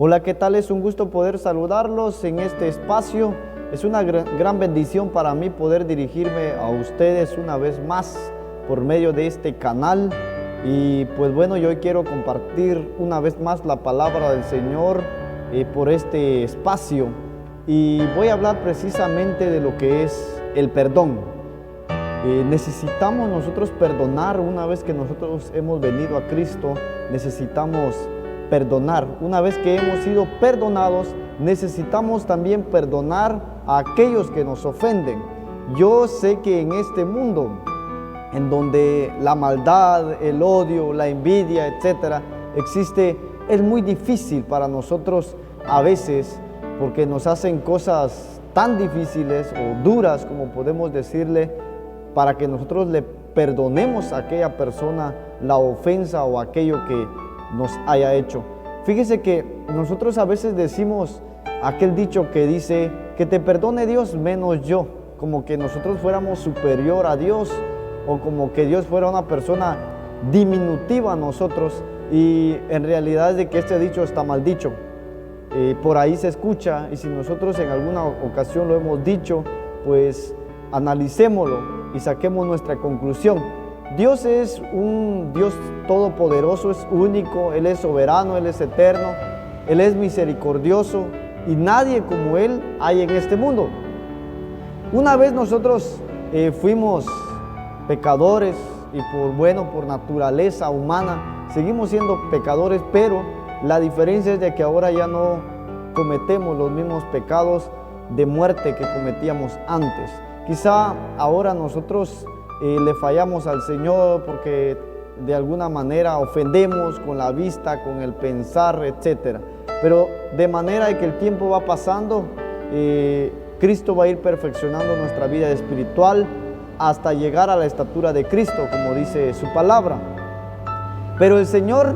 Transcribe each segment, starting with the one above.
Hola, ¿qué tal? Es un gusto poder saludarlos en este espacio. Es una gran bendición para mí poder dirigirme a ustedes una vez más por medio de este canal. Y pues bueno, yo hoy quiero compartir una vez más la palabra del Señor por este espacio. Y voy a hablar precisamente de lo que es el perdón. Necesitamos nosotros perdonar. Una vez que nosotros hemos venido a Cristo, necesitamos perdonar. Una vez que hemos sido perdonados, necesitamos también perdonar a aquellos que nos ofenden. Yo sé que en este mundo, en donde la maldad, el odio, la envidia, etcétera, existe, es muy difícil para nosotros a veces, porque nos hacen cosas tan difíciles o duras, como podemos decirle, para que nosotros le perdonemos a aquella persona la ofensa o aquello que nos haya hecho. Fíjese que nosotros a veces decimos aquel dicho que dice que te perdone Dios menos yo, como que nosotros fuéramos superior a Dios o como que Dios fuera una persona diminutiva a nosotros, y en realidad es de que este dicho está mal dicho. Por ahí se escucha, y si nosotros en alguna ocasión lo hemos dicho, pues analicémoslo y saquemos nuestra conclusión. Dios es un Dios todopoderoso, es único, Él es soberano, Él es eterno, Él es misericordioso y nadie como Él hay en este mundo. Una vez nosotros fuimos pecadores y por naturaleza humana seguimos siendo pecadores, pero la diferencia es de que ahora ya no cometemos los mismos pecados de muerte que cometíamos antes. Quizá ahora nosotros le fallamos al Señor porque de alguna manera ofendemos con la vista, con el pensar, etc. Pero de manera de que el tiempo va pasando, Cristo va a ir perfeccionando nuestra vida espiritual hasta llegar a la estatura de Cristo, como dice su palabra. Pero el Señor,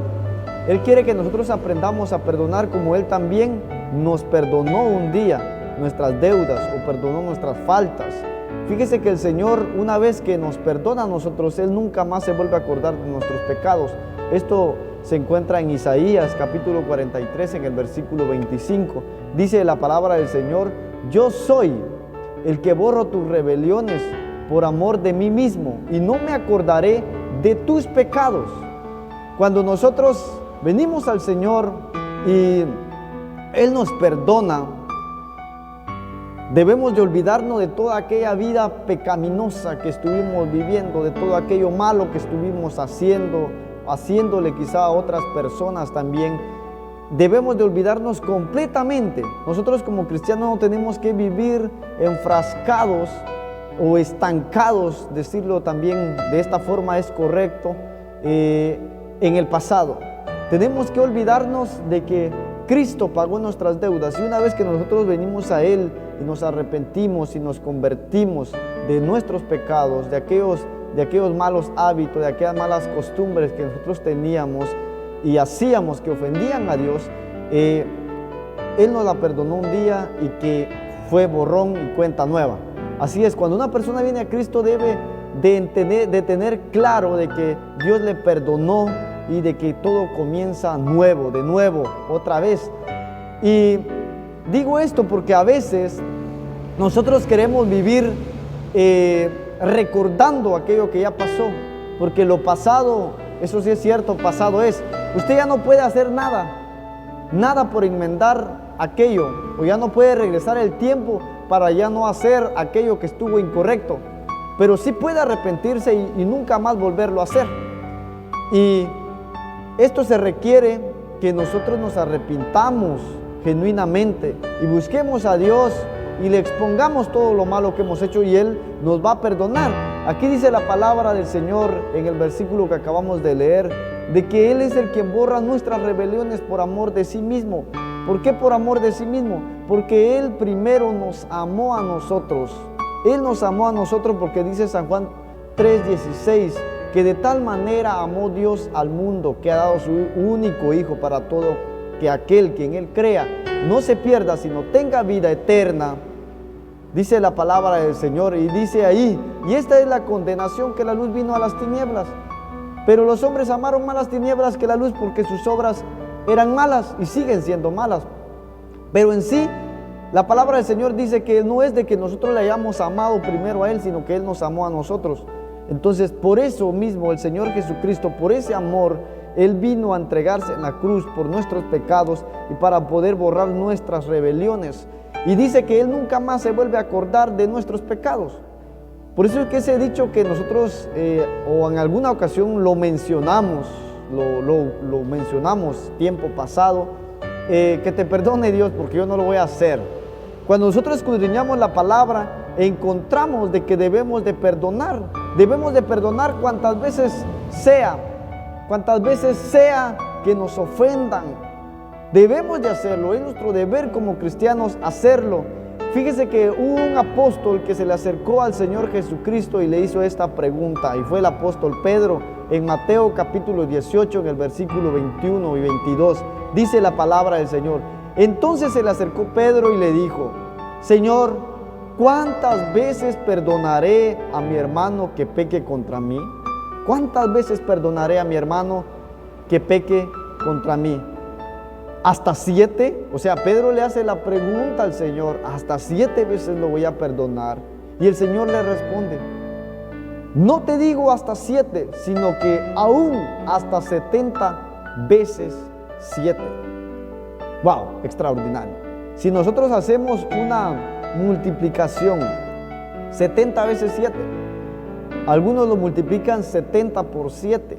Él quiere que nosotros aprendamos a perdonar como Él también nos perdonó un día nuestras deudas o perdonó nuestras faltas. Fíjese que el Señor, una vez que nos perdona a nosotros, Él nunca más se vuelve a acordar de nuestros pecados. Esto se encuentra en Isaías capítulo 43, en el versículo 25. Dice la palabra del Señor: yo soy el que borro tus rebeliones por amor de mí mismo, y no me acordaré de tus pecados. Cuando nosotros venimos al Señor y Él nos perdona, debemos de olvidarnos de toda aquella vida pecaminosa que estuvimos viviendo, de todo aquello malo que estuvimos haciéndole quizá a otras personas también. Debemos de olvidarnos completamente. Nosotros como cristianos no tenemos que vivir enfrascados o estancados, decirlo también de esta forma es correcto, en el pasado. Tenemos que olvidarnos de que Cristo pagó nuestras deudas, y una vez que nosotros venimos a Él y nos arrepentimos y nos convertimos de nuestros pecados, de aquellos malos hábitos, de aquellas malas costumbres que nosotros teníamos y hacíamos que ofendían a Dios, Él nos la perdonó un día y que fue borrón y cuenta nueva. Así es, cuando una persona viene a Cristo debe de tener claro de que Dios le perdonó y de que todo comienza nuevo, de nuevo, otra vez. Y digo esto porque a veces nosotros queremos vivir recordando aquello que ya pasó, porque lo pasado, eso sí es cierto, pasado es. Usted ya no puede hacer nada por enmendar aquello, o ya no puede regresar el tiempo para ya no hacer aquello que estuvo incorrecto, pero sí puede arrepentirse y nunca más volverlo a hacer. Y esto se requiere que nosotros nos arrepintamos genuinamente y busquemos a Dios y le expongamos todo lo malo que hemos hecho, y Él nos va a perdonar. Aquí dice la palabra del Señor en el versículo que acabamos de leer, de que Él es el quien borra nuestras rebeliones por amor de sí mismo. ¿Por qué por amor de sí mismo? Porque Él primero nos amó a nosotros. Él nos amó a nosotros porque dice San Juan 3:16, que de tal manera amó Dios al mundo que ha dado su único Hijo para todo, que aquel que en Él crea no se pierda, sino tenga vida eterna. Dice la palabra del Señor, y dice ahí: y esta es la condenación, que la luz vino a las tinieblas, pero los hombres amaron más las tinieblas que la luz, porque sus obras eran malas y siguen siendo malas. Pero en sí, la palabra del Señor dice que no es de que nosotros le hayamos amado primero a Él, sino que Él nos amó a nosotros. Entonces, por eso mismo el Señor Jesucristo, por ese amor, Él vino a entregarse en la cruz por nuestros pecados y para poder borrar nuestras rebeliones. Y dice que Él nunca más se vuelve a acordar de nuestros pecados. Por eso es que ese dicho que nosotros o en alguna ocasión lo mencionamos, lo mencionamos tiempo pasado, que te perdone Dios porque yo no lo voy a hacer. Cuando nosotros escudriñamos la palabra, encontramos de que debemos de perdonar cuantas veces sea que nos ofendan. Debemos de hacerlo, es nuestro deber como cristianos hacerlo. Fíjese que hubo un apóstol que se le acercó al Señor Jesucristo y le hizo esta pregunta, y fue el apóstol Pedro. En Mateo capítulo 18, en el versículo 21 y 22, dice la palabra del Señor: entonces se le acercó Pedro y le dijo: Señor, ¿cuántas veces perdonaré a mi hermano que peque contra mí? ¿Cuántas veces perdonaré a mi hermano que peque contra mí? ¿Hasta 7? O sea, Pedro le hace la pregunta al Señor: ¿hasta 7 veces lo voy a perdonar? Y el Señor le responde: no te digo hasta 7, sino que aún hasta 70 veces 7. ¡Wow! Extraordinario. Si nosotros hacemos una multiplicación, 70 veces 7, algunos lo multiplican 70 por 7.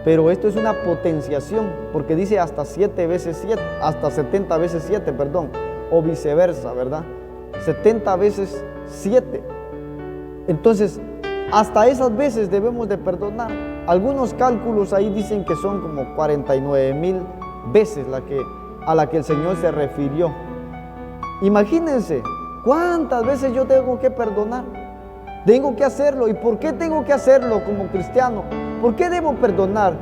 Pero esto es una potenciación, porque dice hasta 7 veces 7, hasta 70 veces 7, perdón, o viceversa, ¿verdad? 70 veces 7. Entonces, hasta esas veces debemos de perdonar. Algunos cálculos ahí dicen que son como 49,000 veces a la que el Señor se refirió. Imagínense, ¿cuántas veces yo tengo que perdonar? Tengo que hacerlo. ¿Y por qué tengo que hacerlo como cristiano? ¿Por qué debo perdonar?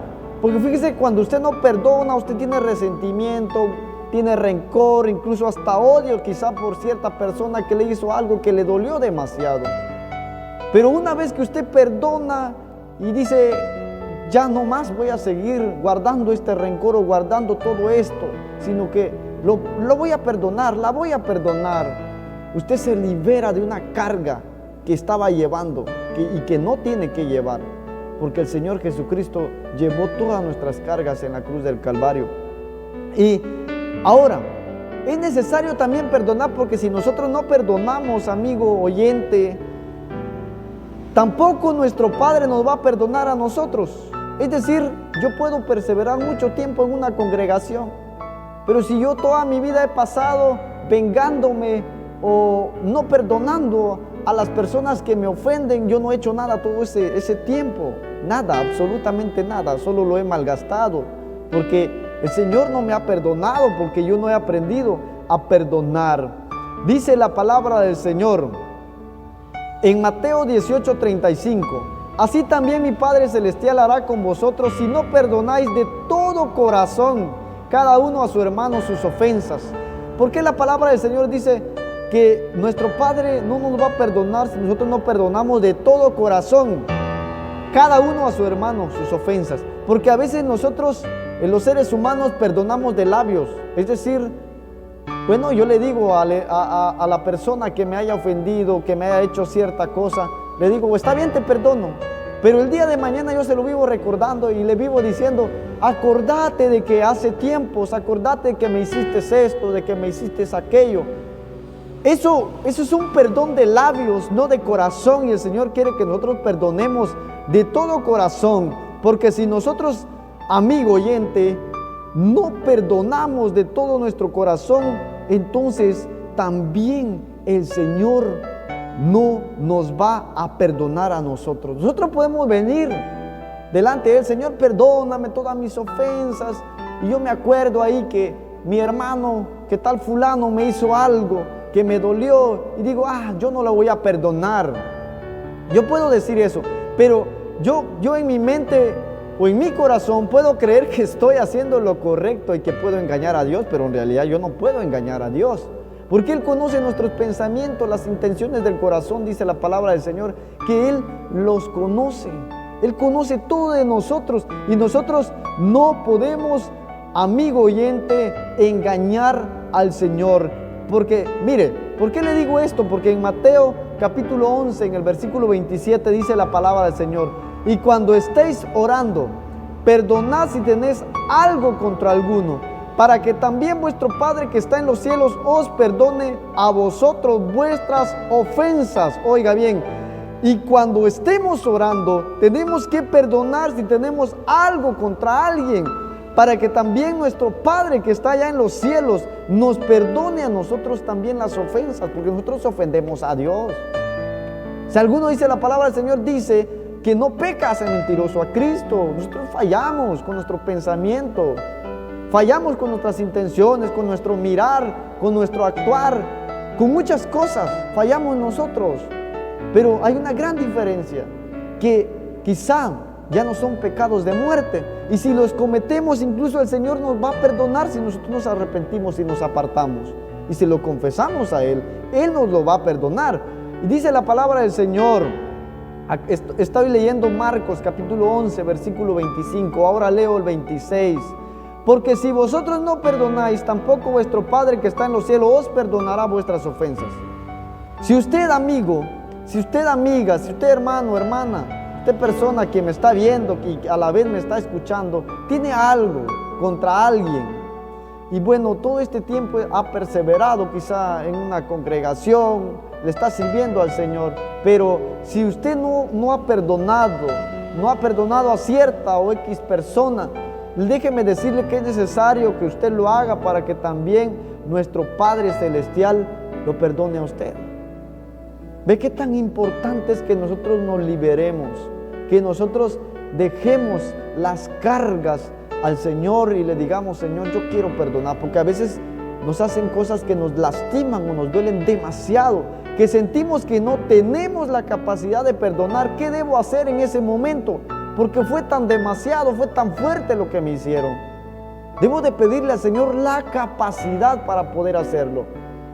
Porque fíjese, cuando usted no perdona, usted tiene resentimiento, tiene rencor, incluso hasta odio quizá por cierta persona que le hizo algo que le dolió demasiado. Pero una vez que usted perdona y dice: ya no más voy a seguir guardando este rencor o guardando todo esto, sino que lo voy a perdonar, la voy a perdonar, usted se libera de una carga que estaba llevando y que no tiene que llevar, porque el Señor Jesucristo llevó todas nuestras cargas en la cruz del Calvario. Y ahora, es necesario también perdonar, porque si nosotros no perdonamos, amigo oyente, tampoco nuestro Padre nos va a perdonar a nosotros. Es decir, yo puedo perseverar mucho tiempo en una congregación, pero si yo toda mi vida he pasado vengándome o no perdonando a las personas que me ofenden, yo no he hecho nada todo ese tiempo, nada, absolutamente nada, solo lo he malgastado, porque el Señor no me ha perdonado, porque yo no he aprendido a perdonar. Dice la palabra del Señor en Mateo 18:35: así también mi Padre Celestial hará con vosotros si no perdonáis de todo corazón cada uno a su hermano sus ofensas. Porque la palabra del Señor dice que nuestro Padre no nos va a perdonar si nosotros no perdonamos de todo corazón cada uno a su hermano sus ofensas. Porque a veces nosotros, los seres humanos, perdonamos de labios. Es decir, bueno, yo le digo a la persona que me haya ofendido, que me haya hecho cierta cosa, le digo: está bien, te perdono. Pero el día de mañana yo se lo vivo recordando y le vivo diciendo: acordate de que hace tiempos, acordate de que me hiciste esto, de que me hiciste aquello. Eso es un perdón de labios, no de corazón, y el Señor quiere que nosotros perdonemos de todo corazón, porque si nosotros, amigo oyente, no perdonamos de todo nuestro corazón, entonces también el Señor no nos va a perdonar a nosotros. Nosotros podemos venir delante de Él: Señor, perdóname todas mis ofensas, y yo me acuerdo ahí que mi hermano, que tal fulano me hizo algo que me dolió, y digo: yo no lo voy a perdonar. Yo puedo decir eso, pero yo en mi mente o en mi corazón puedo creer que estoy haciendo lo correcto y que puedo engañar a Dios, pero en realidad yo no puedo engañar a Dios, porque Él conoce nuestros pensamientos, las intenciones del corazón. Dice la palabra del Señor que Él los conoce. Él conoce todo de nosotros, y nosotros no podemos amigo oyente, engañar al Señor. Porque, mire, ¿por qué le digo esto? Porque en Mateo capítulo 11, en el versículo 27, dice la palabra del Señor: y cuando estéis orando, perdonad si tenéis algo contra alguno, para que también vuestro Padre que está en los cielos os perdone a vosotros vuestras ofensas. Oiga bien, y cuando estemos orando, tenemos que perdonar si tenemos algo contra alguien, para que también nuestro Padre que está allá en los cielos nos perdone a nosotros también las ofensas, porque nosotros ofendemos a Dios. Si alguno dice la palabra del Señor, dice que no peca, hace mentiroso a Cristo. Nosotros fallamos con nuestro pensamiento, fallamos con nuestras intenciones, con nuestro mirar, con nuestro actuar, con muchas cosas fallamos nosotros. Pero hay una gran diferencia, que quizá ya no son pecados de muerte, y si los cometemos, incluso el Señor nos va a perdonar si nosotros nos arrepentimos y nos apartamos, y si lo confesamos a Él, Él nos lo va a perdonar. Y dice la palabra del Señor, estoy leyendo Marcos capítulo 11 versículo 25, ahora leo el 26: porque si vosotros no perdonáis, tampoco vuestro Padre que está en los cielos os perdonará vuestras ofensas. Si usted, amigo, si usted, amiga, si usted, hermano, hermana, usted, persona que me está viendo y a la vez me está escuchando, tiene algo contra alguien, y bueno, todo este tiempo ha perseverado quizá en una congregación, le está sirviendo al Señor, pero si usted no ha perdonado a cierta o X persona, déjeme decirle que es necesario que usted lo haga para que también nuestro Padre Celestial lo perdone a usted. ¿Ve qué tan importante es que nosotros nos liberemos, que nosotros dejemos las cargas al Señor y le digamos: Señor, yo quiero perdonar? Porque a veces nos hacen cosas que nos lastiman o nos duelen demasiado, que sentimos que no tenemos la capacidad de perdonar. ¿Qué debo hacer en ese momento? Porque fue tan demasiado, fue tan fuerte lo que me hicieron. Debo de pedirle al Señor la capacidad para poder hacerlo.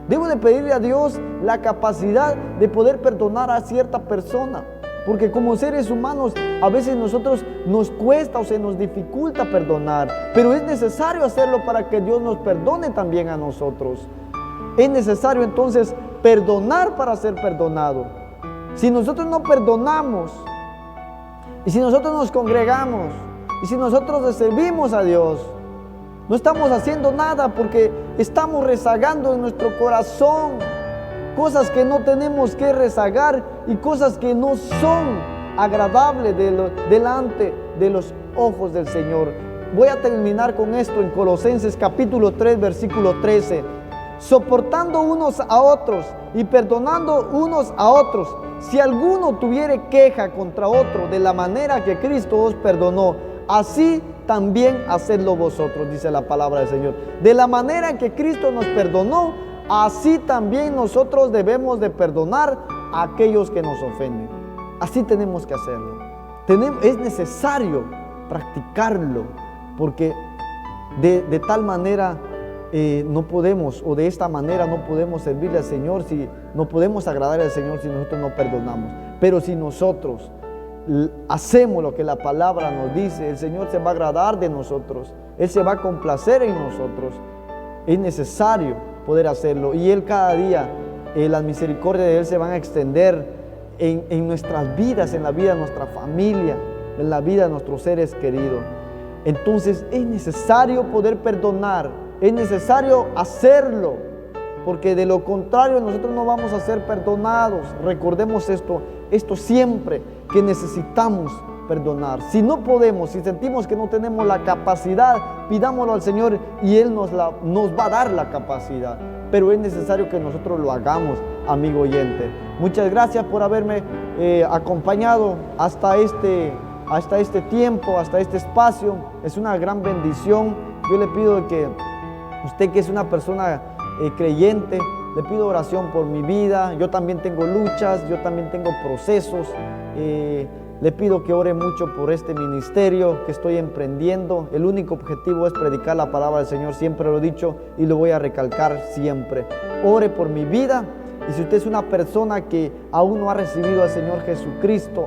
Debo de pedirle a Dios la capacidad de poder perdonar a cierta persona, porque como seres humanos a veces nosotros nos cuesta o se nos dificulta perdonar, pero es necesario hacerlo para que Dios nos perdone también a nosotros. Es necesario entonces perdonar para ser perdonado. Si nosotros no perdonamos, y si nosotros nos congregamos, y si nosotros le servimos a Dios, no estamos haciendo nada, porque estamos rezagando en nuestro corazón cosas que no tenemos que rezagar y cosas que no son agradables delante de los ojos del Señor. Voy a terminar con esto en Colosenses capítulo 3 versículo 13: soportando unos a otros y perdonando unos a otros, si alguno tuviere queja contra otro, de la manera que Cristo os perdonó, así también hacedlo vosotros, dice la palabra del Señor. De la manera en que Cristo nos perdonó, así también nosotros debemos de perdonar a aquellos que nos ofenden. Así tenemos que hacerlo. Es necesario practicarlo, porque de tal manera no podemos, o de esta manera no podemos servirle al Señor, si no podemos agradar al Señor si nosotros no perdonamos. Pero si nosotros hacemos lo que la palabra nos dice, el Señor se va a agradar de nosotros, Él se va a complacer en nosotros. Es necesario poder hacerlo, y Él cada día, las misericordias de Él se van a extender en nuestras vidas, en la vida de nuestra familia, en la vida de nuestros seres queridos. Entonces es necesario poder perdonar, es necesario hacerlo, porque de lo contrario nosotros no vamos a ser perdonados. Recordemos esto siempre, que necesitamos perdonar. Si no podemos, si sentimos que no tenemos la capacidad, pidámoslo al Señor y Él nos va a dar la capacidad. Pero es necesario que nosotros lo hagamos, amigo oyente. Muchas gracias por haberme acompañado hasta este tiempo, hasta este espacio. Es una gran bendición. Yo le pido que usted, que es una persona creyente, le pido oración por mi vida. Yo también tengo luchas, yo también tengo procesos. Le pido que ore mucho por este ministerio que estoy emprendiendo. El único objetivo es predicar la palabra del Señor, siempre lo he dicho y lo voy a recalcar siempre. Ore por mi vida, y si usted es una persona que aún no ha recibido al Señor Jesucristo,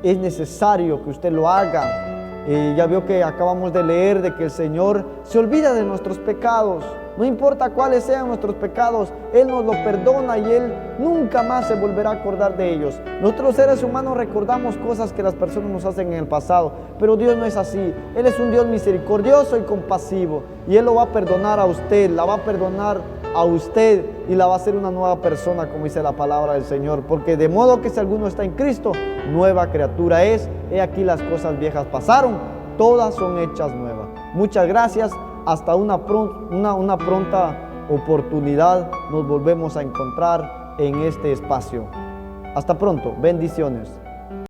es necesario que usted lo haga. Ya vio que acabamos de leer de que el Señor se olvida de nuestros pecados. No importa cuáles sean nuestros pecados, Él nos lo perdona y Él nunca más se volverá a acordar de ellos. Nosotros seres humanos recordamos cosas que las personas nos hacen en el pasado, pero Dios no es así. Él es un Dios misericordioso y compasivo y Él lo va a perdonar a usted, la va a perdonar a usted y la va a hacer una nueva persona, como dice la palabra del Señor. Porque de modo que si alguno está en Cristo, nueva criatura es. He aquí las cosas viejas pasaron, todas son hechas nuevas. Muchas gracias. Hasta una pronta oportunidad nos volvemos a encontrar en este espacio. Hasta pronto, bendiciones.